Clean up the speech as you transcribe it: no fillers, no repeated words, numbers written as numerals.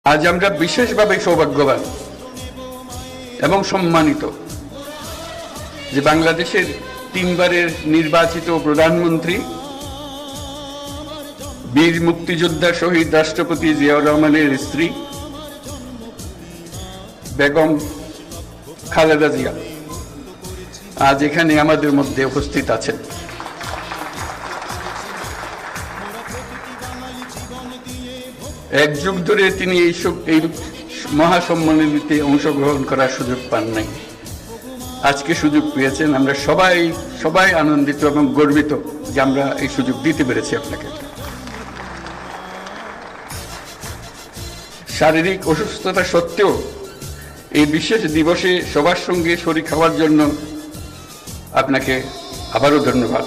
আজ আমরা বিশেষভাবে সৌভাগ্যবান এবং সম্মানিত যে বাংলাদেশের তিনবারের নির্বাচিত প্রধানমন্ত্রী বীর মুক্তিযোদ্ধা শহীদ রাষ্ট্রপতি জিয়াউর রহমানের স্ত্রী বেগম খালেদা জিয়া আজ এখানে আমাদের মধ্যে উপস্থিত আছেন। এক যুগ ধরে তিনি এই মহাসম্মেলনীতে অংশগ্রহণ করার সুযোগ পান নাই, আজকে সুযোগ পেয়েছেন। আমরা সবাই আনন্দিত এবং গর্বিত যে আমরা এই সুযোগ দিতে পেরেছি আপনাকে। শারীরিক অসুস্থতা সত্ত্বেও এই বিশেষ দিবসে সবার সঙ্গে শরীক হওয়ার জন্য আপনাকে আবারও ধন্যবাদ।